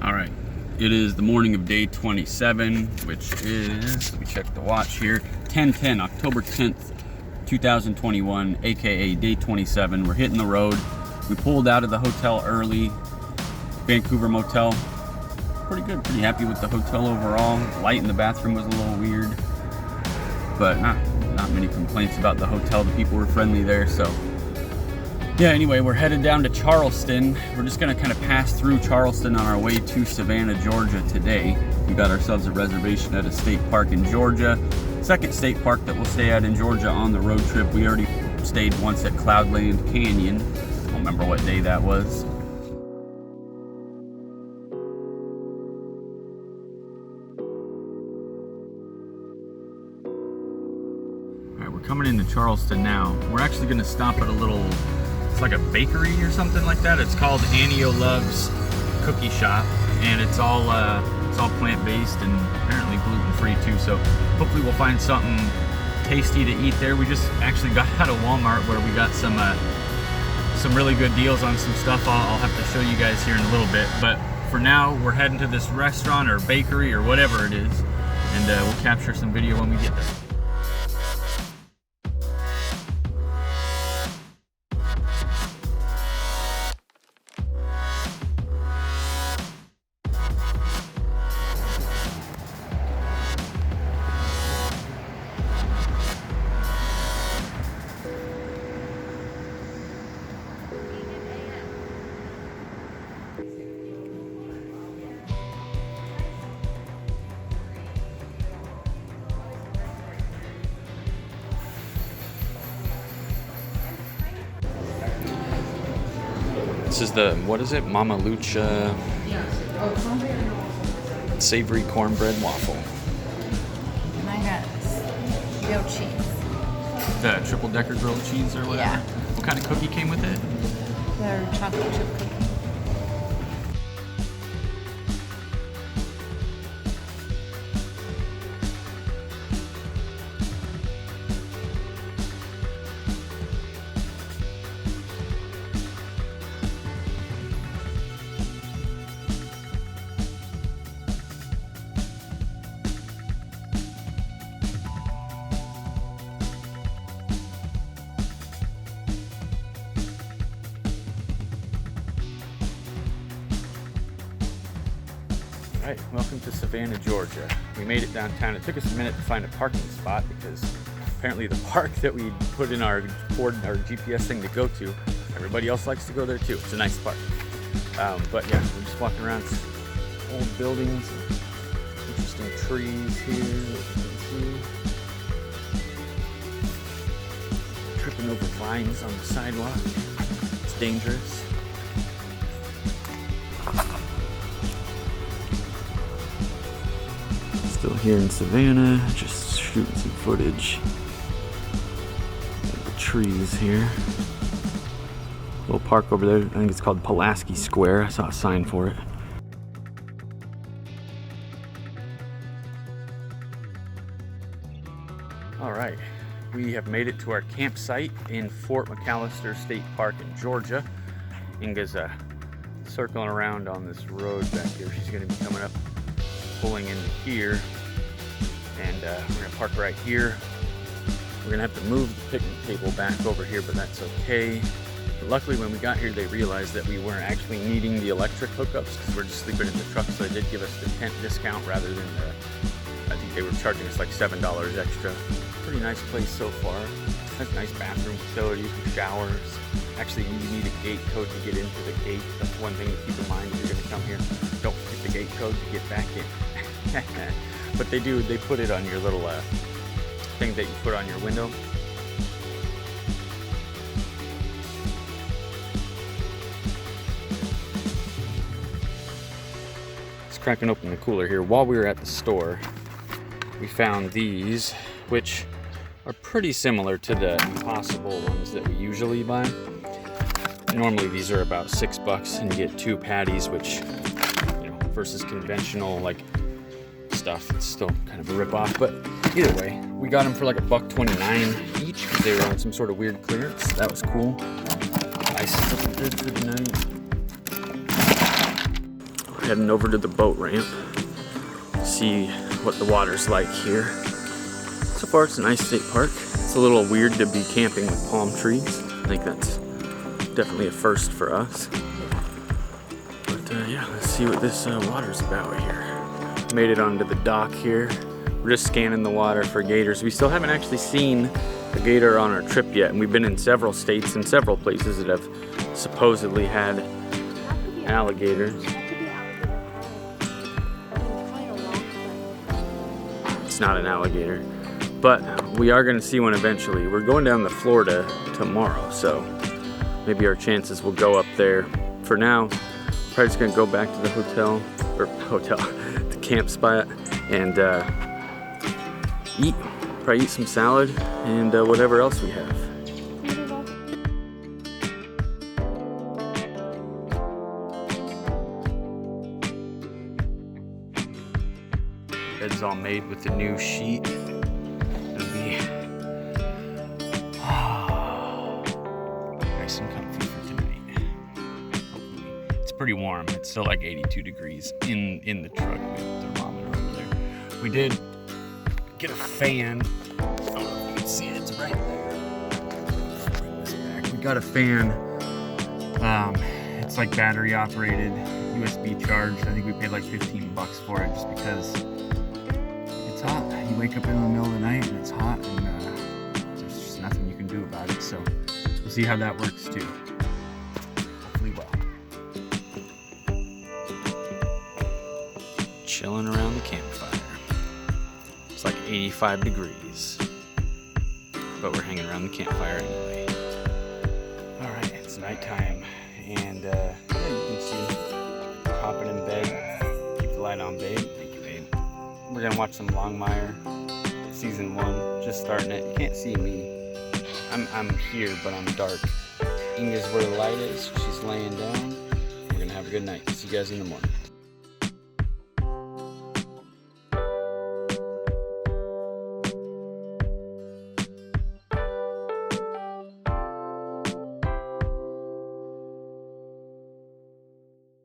All right, it is the morning of day 27, which is, let me check the watch here, 10/10, October 10th, 2021, aka day 27. We're hitting the road. We pulled out of the hotel early, Vancouver motel. Pretty good, pretty happy with the hotel overall. Light in the bathroom was a little weird, but not many complaints about the hotel. The people were friendly there, so yeah, anyway, we're headed down to Charleston. We're just gonna kind of pass through Charleston on our way to Savannah, Georgia today. We got ourselves a reservation at a state park in Georgia. Second state park that we'll stay at in Georgia on the road trip. We already stayed once at Cloudland Canyon. I don't remember what day that was. All right, we're coming into Charleston now. We're actually gonna stop at a little, it's like a bakery or something like that. It's called Anio Love's Cookie Shop, and it's all plant-based and apparently gluten-free too. So hopefully we'll find something tasty to eat there. We just actually got out of Walmart where we got some really good deals on some stuff. I'll have to show you guys here in a little bit. But for now, we're heading to this restaurant or bakery or whatever it is, and we'll capture some video when we get there. This is the, what is it? Mama Lucha savory cornbread waffle. And I got grilled cheese. The triple decker grilled cheese or whatever? Yeah. What kind of cookie came with it? They're chocolate chip cookies. All right, welcome to Savannah, Georgia. We made it downtown. It took us a minute to find a parking spot because apparently the park that we put in our GPS thing to go to, everybody else likes to go there too. It's a nice park. But yeah, we're just walking around old buildings, interesting trees here that you can see. Tripping over vines on the sidewalk. It's dangerous. Still here in Savannah, just shooting some footage of the trees here. Little park over there, I think it's called Pulaski Square. I saw a sign for it. All right, we have made it to our campsite in Fort McAllister State Park in Georgia. Inga's circling around on this road back here. She's gonna be coming up, pulling into here, and we're gonna park right here. We're gonna have to move the picnic table back over here, but that's okay. But luckily when we got here, they realized that we weren't actually needing the electric hookups because we're just sleeping in the truck, so they did give us the tent discount rather than I think they were charging us like $7 extra. Pretty nice place so far. Has nice bathroom facilities with showers. Actually, you need a gate code to get into the gate. That's one thing to keep in mind if you're gonna come here. Don't forget the gate code to get back in. But they put it on your little thing that you put on your window. Just cracking open the cooler here. While we were at the store, we found these, which are pretty similar to the Impossible ones that we usually buy. Normally these are about $6 and you get 2 patties, which, you know, versus conventional like stuff, it's still kind of a rip-off. But either way, we got them for like $1.29 each because they were on some sort of weird clearance. That was cool. Ice is looking good for the night. heading over to the boat ramp. See what the water's like here. So far it's a nice state park. It's a little weird to be camping with palm trees. I think that's definitely a first for us. But yeah, let's see what this water's about here. Made it onto the dock here. We're just scanning the water for gators. We still haven't actually seen a gator on our trip yet, and we've been in several states and several places that have supposedly had alligators. It's not an alligator, but we are going to see one eventually. We're going down to Florida tomorrow, so maybe our chances will go up there. For now, probably just going to go back to the the camp spot, and eat. Probably eat some salad and whatever else we have. Bed's all made with the new sheet. It'll be nice and comfy for tonight. Hopefully. It's pretty warm. It's still like 82 degrees in the truck with the thermometer over there. We did get a fan. I don't know if you can see it. It's right there. Bring this back. We got a fan. It's like battery operated, USB charged. I think we paid like $15 for it just because it's hot. You wake up in the middle of the night and it's hot, and there's just nothing you can do about it. So we'll see how that works too. Hopefully well. Chilling around the campfire. It's like 85 degrees, but we're hanging around the campfire anyway. All right, it's nighttime, and yeah, you can see hopping in bed. Keep the light on, babe. Thank you, babe. We're gonna watch some Longmire, season 1, just starting it. You can't see me. I'm here, but I'm dark. Inga's where the light is. She's laying down. We're gonna have a good night. See you guys in the morning.